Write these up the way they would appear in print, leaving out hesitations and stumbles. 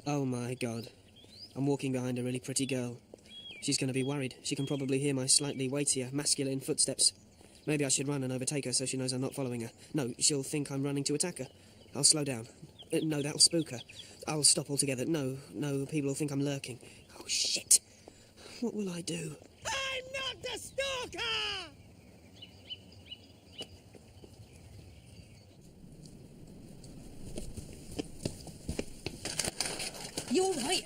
Oh my God. I'm walking behind a really pretty girl. She's going to be worried. She can probably hear my slightly weightier, masculine footsteps. Maybe I should run and overtake her so she knows I'm not following her. No, she'll think I'm running to attack her. I'll slow down. No, that'll spook her. I'll stop altogether. No, people will think I'm lurking. Oh, shit. What will I do? I'm not the stalker! You all right?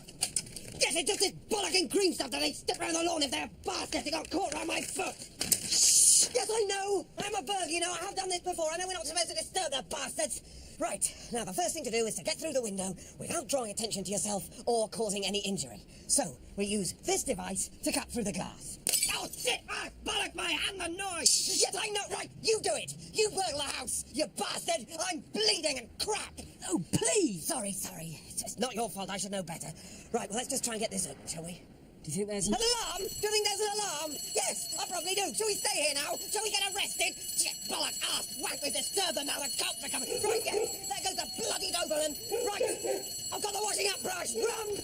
Yes, it's just this bollocking green stuff that they stick around the lawn if they're bastards. They got caught around my foot. Shh! Yes, I know. I'm a burglar, you know. I have done this before. I know we're not supposed to disturb the bastards. Right, now the first thing to do is to get through the window without drawing attention to yourself or causing any injury. So, we use this device to cut through the glass. Oh, shit! Ah, bollock my hand, the noise! Yes, I know, right, you do it! You burgle the house, you bastard! I'm bleeding and crap! Oh, please! Sorry. It's not your fault, I should know better. Right, well, let's just try and get this open, shall we? Do you think there's an alarm? Do you think there's an alarm? Yes, I probably do. Shall we stay here now? Shall we get arrested? Shit, bollock, ass, wank, we've disturbed them now. The cops are coming. Right, yeah, there goes the bloody Doberman. Right, I've got the washing up brush. Run!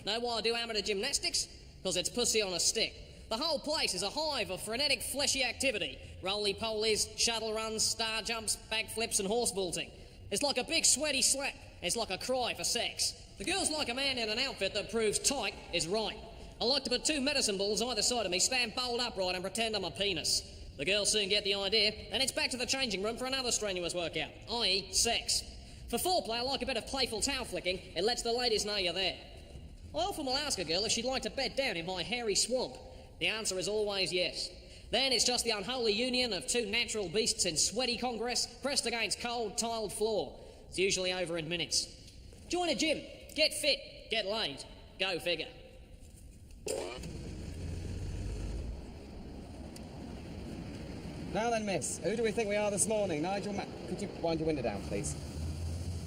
Know why I do amateur gymnastics? Because it's pussy on a stick. The whole place is a hive of frenetic, fleshy activity. Roly-polies, shuttle runs, star jumps, backflips and horse vaulting. It's like a big sweaty slap. It's like a cry for sex. The girls like a man in an outfit that proves tight is right. I like to put 2 medicine balls either side of me, stand bolt upright and pretend I'm a penis. The girls soon get the idea, and it's back to the changing room for another strenuous workout, i.e. sex. For foreplay, I like a bit of playful towel flicking. It lets the ladies know you're there. I often will ask a girl if she'd like to bed down in my hairy swamp. The answer is always yes. Then it's just the unholy union of 2 natural beasts in sweaty congress pressed against cold, tiled floor. It's usually over in minutes. Join a gym. Get fit, get laid. Go figure. Now then, miss, who do we think we are this morning? Nigel Could you wind your window down, please?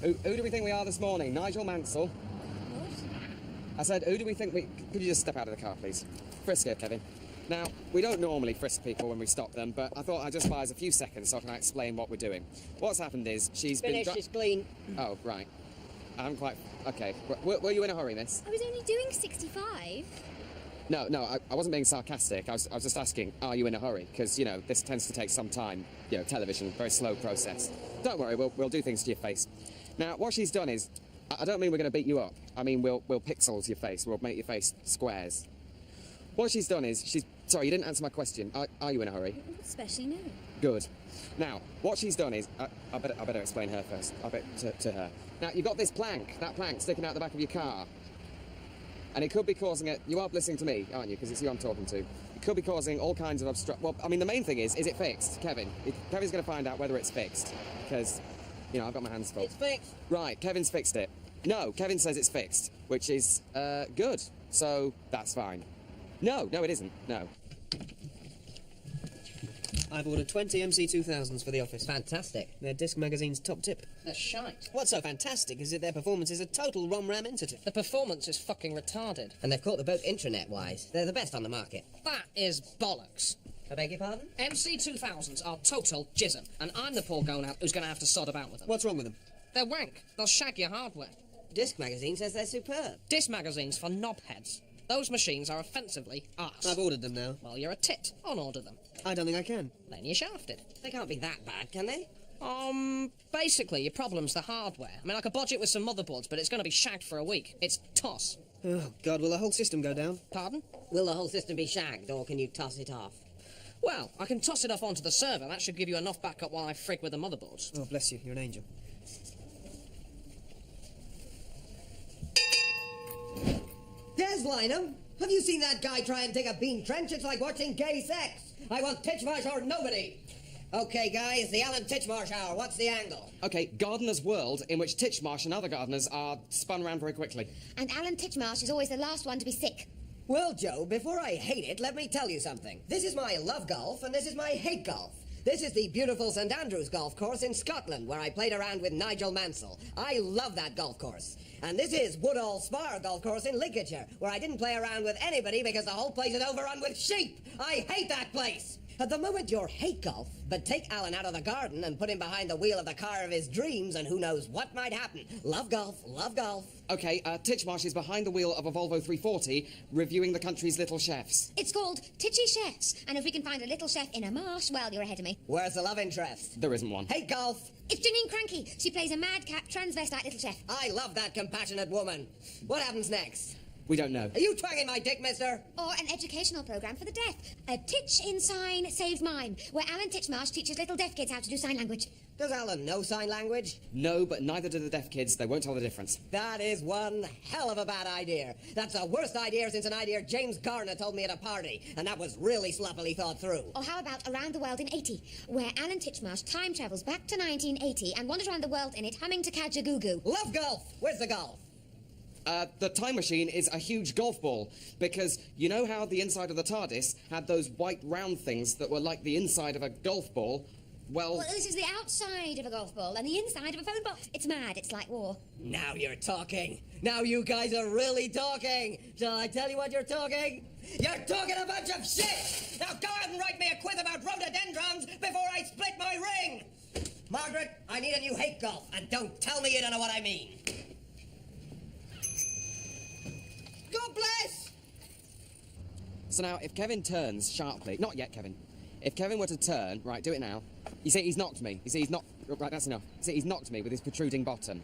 Who do we think we are this morning? Nigel Mansell? What? I said, who do we think we... Could you just step out of the car, please? Frisk her, Kevin. Now, we don't normally frisk people when we stop them, but I thought I'd just buy us a few seconds so I can explain what we're doing. What's happened is she's been... Finished, it's clean. Oh, right. I haven't quite... OK. Were you in a hurry, miss? I was only doing 65. No, I wasn't being sarcastic. I was just asking, are you in a hurry? Because, you know, this tends to take some time. You know, television, very slow process. Don't worry, we'll do things to your face. Now, what she's done is... I don't mean we're going to beat you up. I mean, we'll pixels your face. We'll make your face squares. What she's done is she's... Sorry, you didn't answer my question. Are you in a hurry? Especially no. Good. Now, what she's done is... I better explain her first. I bet to her. Now, you've got this plank, that plank sticking out the back of your car. And it could be causing it... You are listening to me, aren't you? Because it's you I'm talking to. It could be causing all kinds of obstruct... Well, I mean, the main thing is it fixed? Kevin. Kevin's going to find out whether it's fixed. Because, you know, I've got my hands full. It's fixed. Right, Kevin's fixed it. No, Kevin says it's fixed, which is, good. So, that's fine. No, it isn't. No. I've ordered 20 MC2000s for the office. Fantastic. They're Disc Magazine's top tip. They're shite. What's so fantastic is that their performance is a total rom-ram entity. The performance is fucking retarded. And they've caught the boat intranet-wise. They're the best on the market. That is bollocks. I beg your pardon? MC2000s are total jism, and I'm the poor gonad who's going to have to sod about with them. What's wrong with them? They're wank. They'll shag your hardware. Disc Magazine says they're superb. Disc Magazine's for knobheads. Those machines are offensively arse. I've ordered them now. Well, you're a tit. Unorder them. I don't think I can. Then you're shafted. They can't be that bad, can they? Basically, your problem's the hardware. I mean, I could bodge it with some motherboards, but it's going to be shagged for a week. It's toss. Oh, God, will the whole system go down? Pardon? Will the whole system be shagged, or can you toss it off? Well, I can toss it off onto the server. That should give you enough backup while I frig with the motherboards. Oh, bless you. You're an angel. Des Lynham, have you seen that guy try and dig a bean trench? It's like watching gay sex. I want Titchmarsh or nobody. Okay, guys, the Alan Titchmarsh hour. What's the angle? Okay, Gardener's World, in which Titchmarsh and other gardeners are spun around very quickly. And Alan Titchmarsh is always the last one to be sick. Well, Joe, before I hate it, let me tell you something. This is my love golf, and this is my hate golf. This is the beautiful St Andrews golf course in Scotland, where I played around with Nigel Mansell. I love that golf course. And this is Woodall Spar golf course in Lincolnshire, where I didn't play around with anybody because the whole place is overrun with sheep. I hate that place. At the moment, you're hate golf, but take Alan out of the garden and put him behind the wheel of the car of his dreams, and who knows what might happen. Love golf, love golf. Okay, Titchmarsh is behind the wheel of a Volvo 340, reviewing the country's little chefs. It's called Titchy Chefs, and if we can find a little chef in a marsh, well, you're ahead of me. Where's the love interest? There isn't one. Hate golf. It's Janine Cranky. She plays a madcap transvestite little chef. I love that compassionate woman. What happens next? We don't know. Are you twanging my dick, mister? Or an educational programme for the deaf. A Titch in Sign Saves Mime, where Alan Titchmarsh teaches little deaf kids how to do sign language. Does Alan know sign language? No, but neither do the deaf kids. They won't tell the difference. That is one hell of a bad idea. That's the worst idea since an idea James Garner told me at a party, and that was really sloppily thought through. Or how about Around the World in 80, where Alan Titchmarsh time travels back to 1980 and wanders around the world in it humming to Kaja Goo Goo. Love golf. Where's the golf? The time machine is a huge golf ball, because you know how the inside of the TARDIS had those white round things that were like the inside of a golf ball? Well, This is the outside of a golf ball and the inside of a phone box. It's mad. It's like war. Now you're talking. Now you guys are really talking. Shall I tell you what you're talking? You're talking a bunch of shit! Now go out and write me a quiz about rhododendrons before I split my ring! Margaret, I need a new hate golf, and don't tell me you don't know what I mean. God bless! so now if Kevin turns sharply... Not yet, Kevin. If Kevin were to turn... Right, do it now. You see, he's knocked me. You see, he's knocked... Right, that's enough. You see, he's knocked me with his protruding bottom.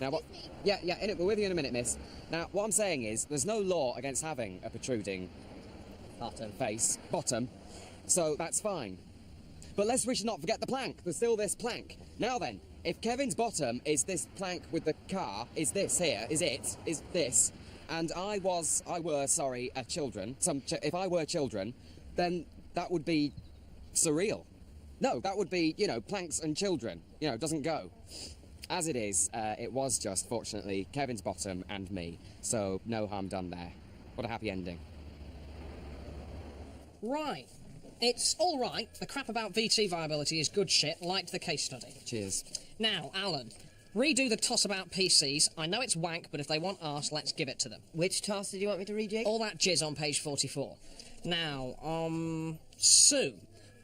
Now, what... Yeah, we're with you in a minute, miss. Now, what I'm saying is, there's no law against having a protruding... Bottom. So, that's fine. But lest we should not forget the plank. There's still this plank. Now then, if Kevin's bottom is this plank with the car, is this here, is this... And children, if I were children, then that would be surreal. No, that would be, planks and children. It doesn't go. As it is, it was just, fortunately, Kevin's bottom and me. So, no harm done there. What a happy ending. Right. It's all right. The crap about VT viability is good shit, like the case study. Cheers. Now, Alan, redo the toss about PCs. I know it's wank, but if they want arse, let's give it to them. Which toss did you want me to rejig? All that jizz on page 44. Now, Sue,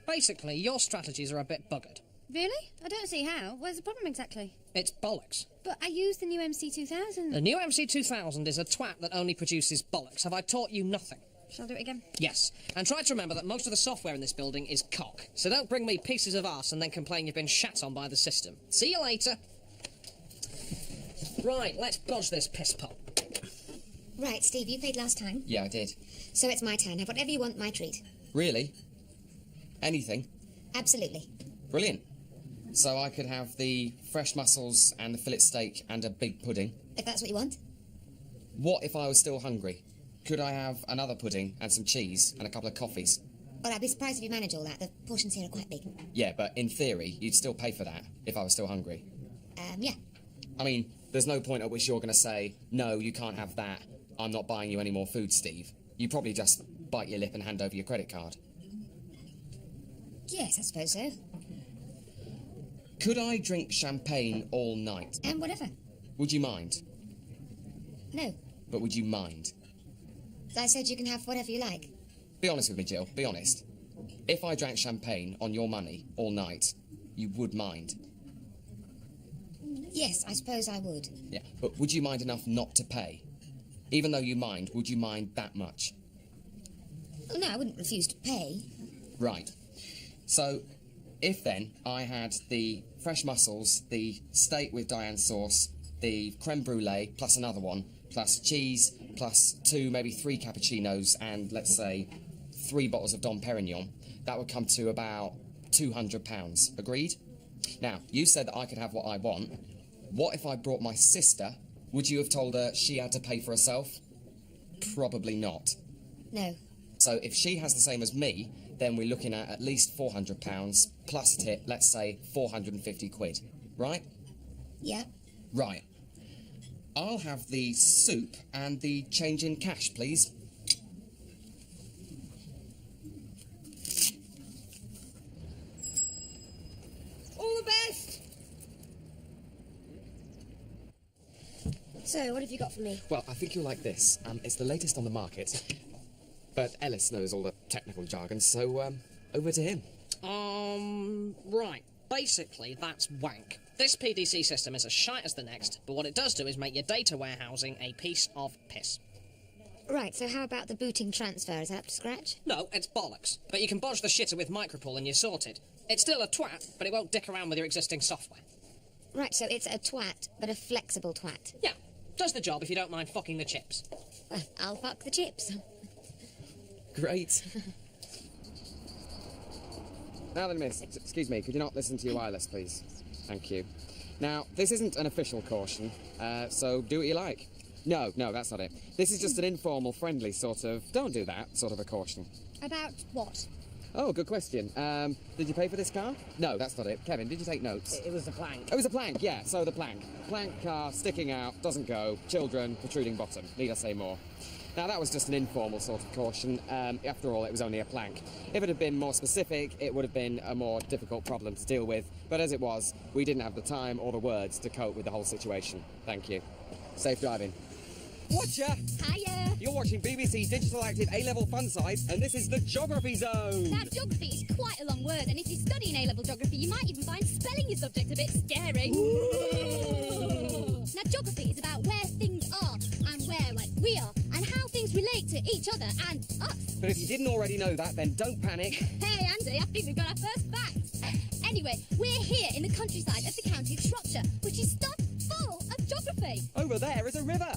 basically, your strategies are a bit buggered. Really? I don't see how. Where's the problem exactly? It's bollocks. But I used the new MC2000. The new MC2000 is a twat that only produces bollocks. Have I taught you nothing? Shall I do it again? Yes. And try to remember that most of the software in this building is cock. So don't bring me pieces of arse and then complain you've been shat on by the system. See you later. Right, let's bodge this piss pot. Right, Steve, you played last time. Yeah, I did. So it's my turn. Have whatever you want, my treat. Really? Anything? Absolutely. Brilliant. So I could have the fresh mussels and the fillet steak and a big pudding. If that's what you want. What if I was still hungry? Could I have another pudding and some cheese and a couple of coffees? Well, I'd be surprised if you manage all that. The portions here are quite big. Yeah, but in theory, you'd still pay for that if I was still hungry. Yeah. I mean, there's no point at which you're going to say, no, you can't have that. I'm not buying you any more food, Steve. You probably just bite your lip and hand over your credit card. Yes, I suppose so. Could I drink champagne all night? Whatever. Would you mind? No. But would you mind? I said you can have whatever you like. Be honest with me, Jill. Be honest. If I drank champagne on your money all night, you would mind? Yes, I suppose I would. Yeah, but would you mind enough not to pay? Even though you mind, would you mind that much? Well, no, I wouldn't refuse to pay. Right. So, if then I had the fresh mussels, the steak with Diane sauce, the creme brulee, plus another one, plus cheese, plus 2, maybe 3 cappuccinos, and let's say 3 bottles of Dom Perignon, that would come to about £200. Agreed? Now, you said that I could have what I want. What if I brought my sister? Would you have told her she had to pay for herself? Probably not. No. So if she has the same as me, then we're looking at least £400, plus tip, let's say 450 quid. Right? Yeah. Right. I'll have the soup and the change in cash, please. All the best! So, what have you got for me? Well, I think you'll like this. It's the latest on the market. But Ellis knows all the technical jargon, so, over to him. Right. Basically, that's wank. This PDC system is as shite as the next, but what it does do is make your data warehousing a piece of piss. Right, so how about the booting transfer? Is that up to scratch? No, it's bollocks. But you can bodge the shitter with micropool and you're sorted. It's still a twat, but it won't dick around with your existing software. Right, so it's a twat, but a flexible twat. Yeah, does the job if you don't mind fucking the chips. Well, I'll fuck the chips. Great. Now then, miss, excuse me, could you not listen to your wireless, please? Thank you. Now, this isn't an official caution, so do what you like. No, that's not it. This is just an informal, friendly sort of, don't do that sort of a caution. About what? Oh, good question. Did you pay for this car? No, that's not it. Kevin, did you take notes? It was the plank. It was a plank, yeah, so the plank. Plank car, sticking out, doesn't go, children, protruding bottom. Need I say more? Now, that was just an informal sort of caution. After all, it was only a plank. If it had been more specific, it would have been a more difficult problem to deal with. But as it was, we didn't have the time or the words to cope with the whole situation. Thank you. Safe driving. Watcha! Hiya! You're watching BBC Digital Active A-Level Fun Size, and this is the Geography Zone! Now, geography is quite a long word, and if you're studying A-level geography, you might even find spelling your subject a bit scary. Now, geography is about where things are, and where, like, we are, and how things relate to each other and us. But if you didn't already know that, then don't panic. Hey, Andy, I think we've got our first facts. Anyway, we're here in the countryside of the county of Shropshire, which is stuffed full of geography. Over there is a river.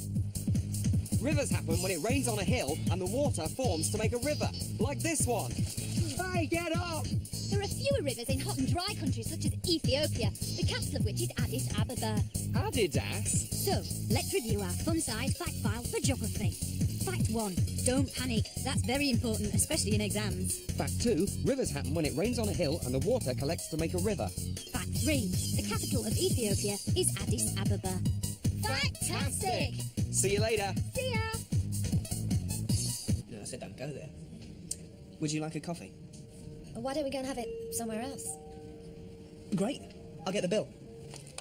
Rivers happen when it rains on a hill and the water forms to make a river, like this one. Hey, get up! There are fewer rivers in hot and dry countries such as Ethiopia, the capital of which is Addis Ababa. Adidas? So, let's review our fun-size fact file for geography. Fact 1. Don't panic. That's very important, especially in exams. Fact 2, rivers happen when it rains on a hill and the water collects to make a river. Fact 3. The capital of Ethiopia is Addis Ababa. Fantastic! See you later. See ya! No, I said don't go there. Would you like a coffee? Why don't we go and have it somewhere else? Great. I'll get the bill.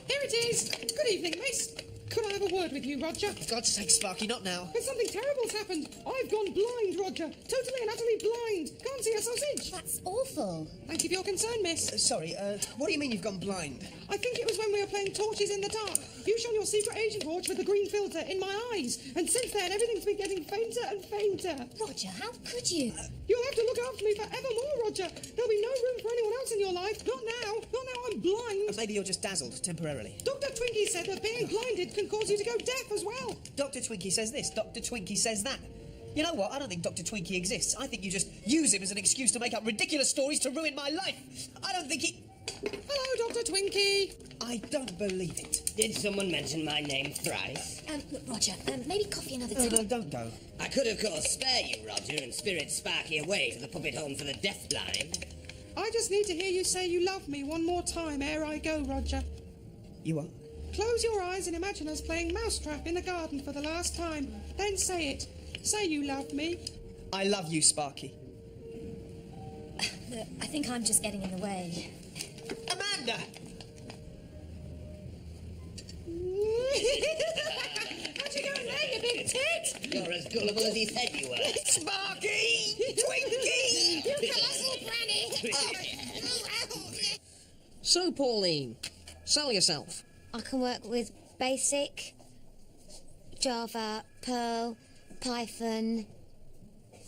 Here it is. Good evening, miss. Could I have a word with you, Roger? For God's sake, Sparky, not now. But something terrible's happened. I've gone blind, Roger. Totally and utterly blind. Can't see a sausage. That's awful. Thank you for your concern, miss. Sorry, what do you mean you've gone blind? I think it was when we were playing torches in the dark. You shone your secret agent torch with the green filter in my eyes. And since then, everything's been getting fainter and fainter. Roger, how could you? You'll have to look after me forevermore, Roger. There'll be no room for anyone else in your life. Not now. Not now I'm blind. Maybe you're just dazzled temporarily. Dr. Twinkie said that being blinded can cause you to go deaf as well. Dr. Twinkie says this, Dr. Twinkie says that. You know what? I don't think Dr. Twinkie exists. I think you just use him as an excuse to make up ridiculous stories to ruin my life. I don't think he... Hello, Dr. Twinkie. I don't believe it. Did someone mention my name thrice? Look, Roger, maybe coffee another Oh, time. no, don't go. I could, of course, spare you, Roger, and spirit Sparky away to the puppet home for the deafblind. I just need to hear you say you love me one more time ere I go, Roger. You what? Close your eyes and imagine us playing mousetrap in the garden for the last time. Then say it. Say you love me. I love you, Sparky. Look, I think I'm just getting in the way. Amanda! How'd you go in there, you big tit? You're as gullible as he said you were. Sparky! Twinkie! You colourful granny! So, Pauline, sell yourself. I can work with Basic, Java, Perl, Python,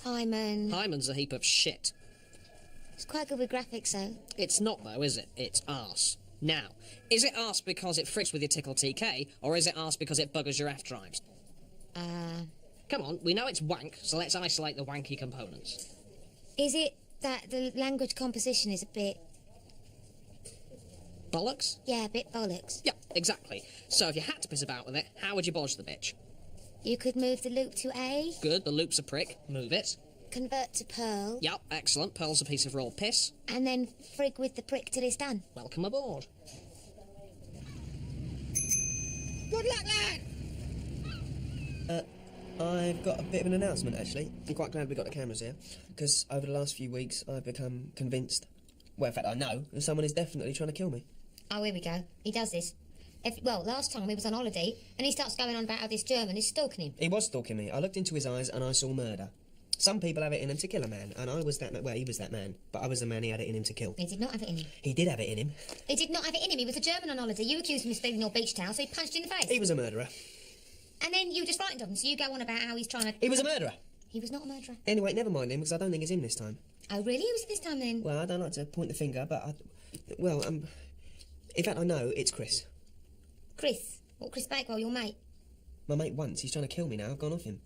Hyman. Hyman's a heap of shit. It's quite good with graphics, though. It's not, though, is it? It's arse. Now, is it arse because it fricks with your Tickle TK, or is it arse because it buggers your F drives? Come on, we know it's wank, so let's isolate the wanky components. Is it that the language composition is a bit... Bollocks? Yeah, a bit bollocks. Yeah, exactly. So if you had to piss about with it, how would you bodge the bitch? You could move the loop to A, Good, the loop's a prick. Move it. convert to Perl, Yep, excellent. Pearl's a piece of raw piss. and then frig with the prick till it's done. Welcome aboard. Good luck, lad! I've got a bit of an announcement, actually. I'm quite glad we got the cameras here, because over the last few weeks I've become convinced, well, in fact, I know, that someone is definitely trying to kill me. Oh, here we go. He does this. Well, last time we was on holiday, and he starts going on about how this German is stalking him. He was stalking me. I looked into his eyes and I saw murder. Some people have it in them to kill a man, and I was that man. Well, he was that man, but I was the man he had it in him to kill. He did not have it in him. He did have it in him. He did not have it in him. He was a German on holiday. You accused him of stealing your beach towel, so he punched you in the face. He was a murderer. And then you just frightened of him, so you go on about how he's trying to... He was a murderer. He was not a murderer. Anyway, never mind him, because I don't think it's him this time. Oh, really? Who was it this time, then? Well, I don't like to point the finger, but in fact, I know it's Chris. Chris? What, Chris Bakewell, your mate? My mate once. He's trying to kill me now. I've gone off him.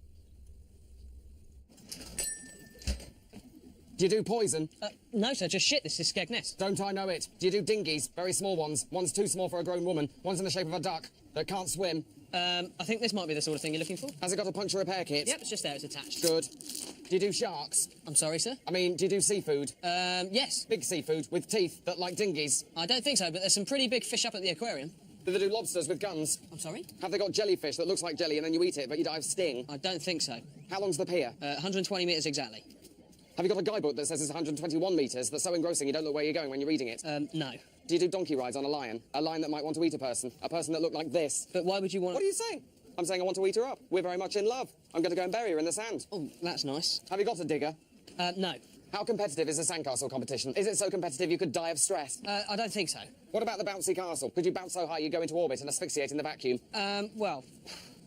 Do you do poison? No, sir, just shit. This is Skegness. Don't I know it? Do you do dinghies? Very small ones. One's too small for a grown woman. One's in the shape of a duck that can't swim. I think this might be the sort of thing you're looking for. Has it got a puncture repair kit? Yep, it's just there. It's attached. Good. Do you do sharks? I'm sorry, sir? I mean, do you do seafood? Yes. Big seafood with teeth that like dinghies? I don't think so, but there's some pretty big fish up at the aquarium. Do they do lobsters with guns? I'm sorry? Have they got jellyfish that looks like jelly and then you eat it, but you die of sting? I don't think so. How long's the pier? 120 metres exactly. Have you got a guidebook that says it's 121 metres that's so engrossing you don't know where you're going when you're reading it? No. Do you do donkey rides on a lion? A lion that might want to eat a person that looked like this? But why would you want... What are you saying? I'm saying I want to eat her up. We're very much in love. I'm going to go and bury her in the sand. Oh, that's nice. Have you got a digger? No. How competitive is the sandcastle competition? Is it so competitive you could die of stress? I don't think so. What about the bouncy castle? Could you bounce so high you go into orbit and asphyxiate in the vacuum? Well...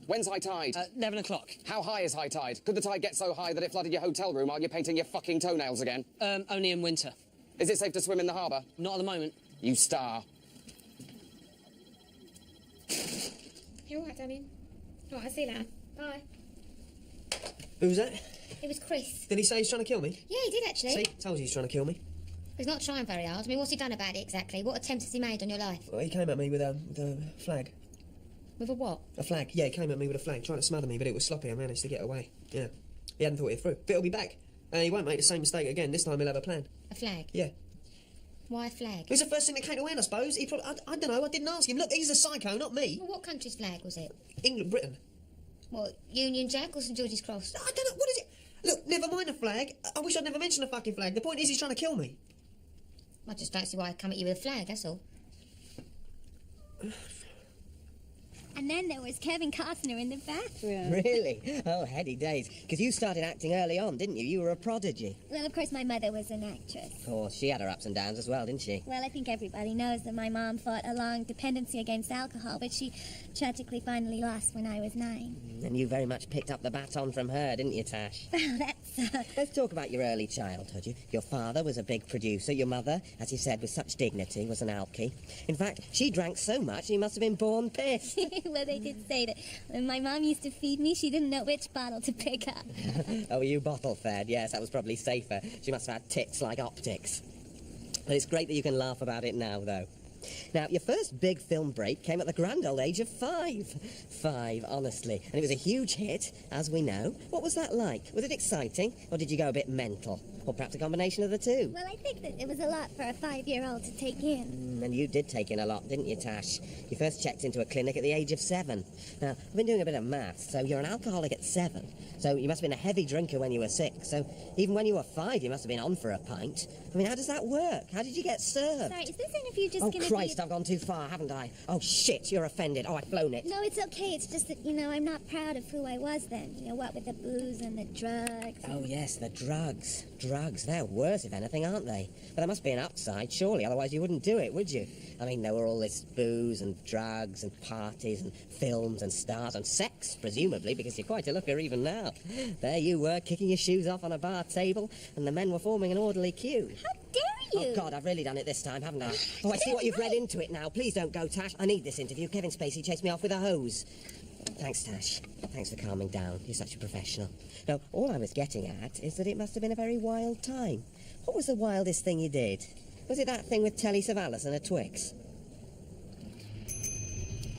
When's high tide? 11 o'clock. How high is high tide? Could the tide get so high that it flooded your hotel room while you're painting your fucking toenails again? Only in winter. Is it safe to swim in the harbour? Not at the moment. You star. You're all right, Damien. All right, I'll see you later. Bye. Who was that? It was Chris. Did he say he's trying to kill me? Yeah, he did, actually. See? Told you he's trying to kill me. He's not trying very hard. I mean, what's he done about it, exactly? What attempt has he made on your life? Well, he came at me with a flag. With a what? A flag. Yeah, he came at me with a flag, trying to smother me, but it was sloppy. I managed to get away. Yeah. He hadn't thought it through. But he'll be back. And he won't make the same mistake again. This time he'll have a plan. A flag? Yeah. Why a flag? It was the first thing that came to mind, I suppose. He probably... I don't know, I didn't ask him. Look, he's a psycho, not me. Well, what country's flag was it? England, Britain. What, Union Jack or St George's Cross? I don't know, what is it? Look, never mind the flag. I wish I'd never mentioned the fucking flag. The point is he's trying to kill me. I just don't see why I come at you with a flag, that's all. And then there was Kevin Costner in the bathroom. Really? Oh, heady days. Because you started acting early on, didn't you? You were a prodigy. Well, of course, my mother was an actress. Of course, she had her ups and downs as well, didn't she? Well, I think everybody knows that my mom fought a long dependency against alcohol, but she tragically finally lost when I was 9. And you very much picked up the baton from her, didn't you, Tash? Well, that's... Let's talk about your early childhood. Your father was a big producer. Your mother, as you said, with such dignity, was an alky. In fact, she drank so much she must have been born pissed. Well, they did say that when my mom used to feed me, she didn't know which bottle to pick up. Oh, you bottle fed? Yes, that was probably safer. She must have had tits like optics. But it's great that you can laugh about it now, though. Now, your first big film break came at the grand old age of 5. 5, honestly. And it was a huge hit, as we know. What was that like? Was it exciting, or did you go a bit mental? Or perhaps a combination of the two? Well, I think that it was a lot for a 5-year-old to take in. And you did take in a lot, didn't you, Tash? You first checked into a clinic at the age of 7. Now, I've been doing a bit of maths, so you're an alcoholic at 7. So you must have been a heavy drinker when you were 6. So even when you were 5, you must have been on for a pint. I mean, how does that work? How did you get served? Sorry, is this interview just Oh, gonna Christ, be... I've gone too far, haven't I? Oh, shit, you're offended. Oh, I've blown it. No, it's okay. It's just that, I'm not proud of who I was then. What with the booze and the drugs. Oh, yes, the drugs. Drugs, they're worse, if anything, aren't they? But there must be an upside, surely, otherwise you wouldn't do it, would you? I mean, there were all this booze and drugs and parties and films and stars and sex, presumably, because you're quite a looker even now. There you were, kicking your shoes off on a bar table, and the men were forming an orderly queue. How dare you? Oh, God, I've really done it this time, haven't I? Oh, I see what you've read into it now. Please don't go, Tash. I need this interview. Kevin Spacey chased me off with a hose. Thanks, Tash. Thanks for calming down. You're such a professional. No, all I was getting at is that it must have been a very wild time. What was the wildest thing you did? Was it that thing with Telly Savalas and a Twix?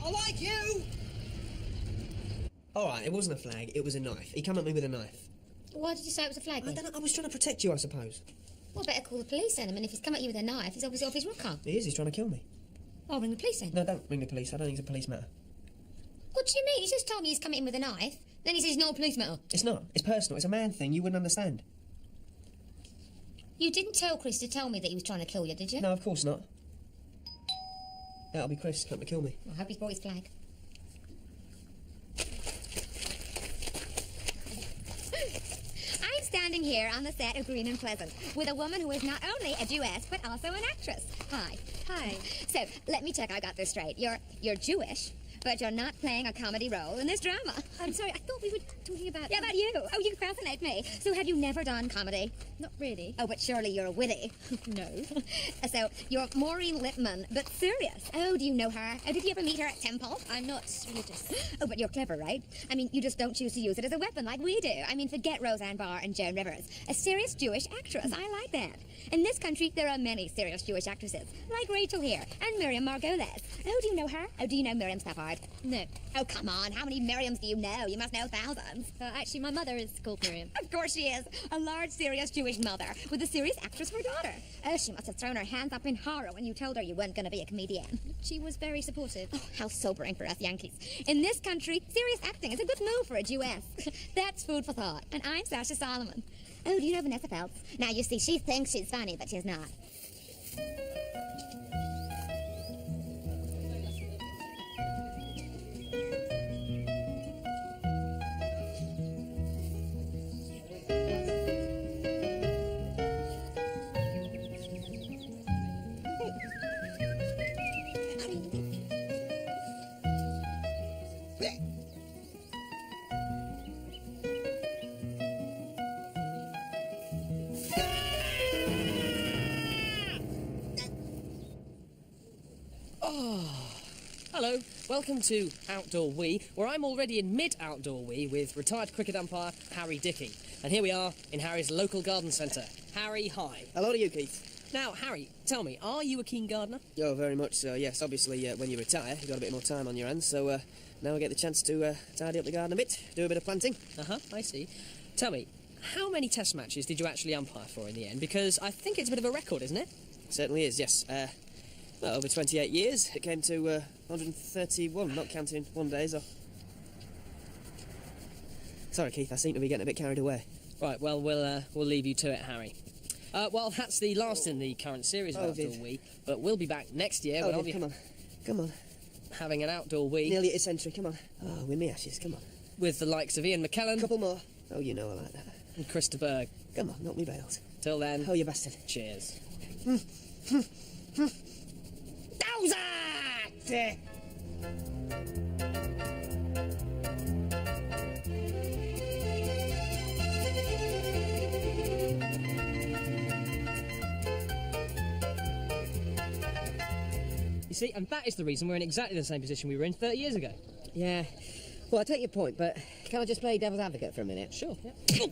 I like you! All right, it wasn't a flag, it was a knife. He came at me with a knife. Why did you say it was a flag, I then? don't know, I was trying to protect you, I suppose. Well, better call the police then. I mean, if he's come at you with a knife, he's obviously off his rocker. He is, he's trying to kill me. I'll ring the police then. No, don't ring the police, I don't think it's a police matter. What do you mean? He just told me he's coming in with a knife. Then he says it's not a police matter. It's not, it's personal, it's a man thing, you wouldn't understand. You didn't tell Chris to tell me that he was trying to kill you, did you? No, of course not. That'll be Chris, come to kill me. I hope he's brought his flag. standing here on the set of Green and Pleasant with a woman who is not only a Jewess, but also an actress. Hi. Hi. So, let me check I got this straight. You're Jewish, but you're not playing a comedy role in this drama. I'm sorry, I thought we were talking about... Yeah, about you. Oh, you fascinate me. So have you never done comedy? Not really. Oh, but surely you're witty. No. So, you're Maureen Lipman, but serious. Oh, do you know her? Oh, did you ever meet her at Temple? I'm not religious. Oh, but you're clever, right? I mean, you just don't choose to use it as a weapon like we do. I mean, forget Roseanne Barr and Joan Rivers. A serious Jewish actress. I like that. In this country, there are many serious Jewish actresses, like Rachel here, and Miriam Margolis. Oh, do you know her? Oh, do you know Miriam Stafford? No. Oh, come on. How many Miriams do you know? You must know thousands. Actually, my mother is called Miriam. Of course she is. A large, serious Jewish mother with a serious actress for daughter. Oh, she must have thrown her hands up in horror when you told her you weren't going to be a comedian. She was very supportive. Oh, how sobering for us Yankees. In this country, serious acting is a good move for a Jewess. That's food for thought. And I'm Sasha Solomon. Oh, do you know Vanessa Phelps? Now, you see, she thinks she's funny, but she's not. Hello, welcome to Outdoor Wee, where I'm already in mid-outdoor wee with retired cricket umpire Harry Dickey. And here we are in Harry's local garden centre. Harry, hi. Hello to you, Keith. Now, Harry, tell me, are you a keen gardener? Oh, very much so, yes. Obviously, when you retire, you've got a bit more time on your hands, so now I get the chance to tidy up the garden a bit, do a bit of planting. I see. Tell me, how many test matches did you actually umpire for in the end? Because I think it's a bit of a record, isn't it? Certainly is, yes. Well, over 28 years. It came to 131, not counting one days. Sorry, Keith, I seem to be getting a bit carried away. Right, well, we'll leave you to it, Harry. Well, that's the last in the current series of Outdoor Wee, but we'll be back next year when I'll be come on. having an Outdoor Wee. Nearly at a century, come on. Oh, with me ashes, come on. With the likes of Ian McKellen. Couple more. Oh, you know I like that. And Krista Berg. Come on, knock me bails. Till then. Oh, you bastard. Cheers. Dowsat! You see, and that is the reason we're in exactly the same position we were in 30 years ago. Yeah. Well, I take your point, but can I just play devil's advocate for a minute? Sure, yeah.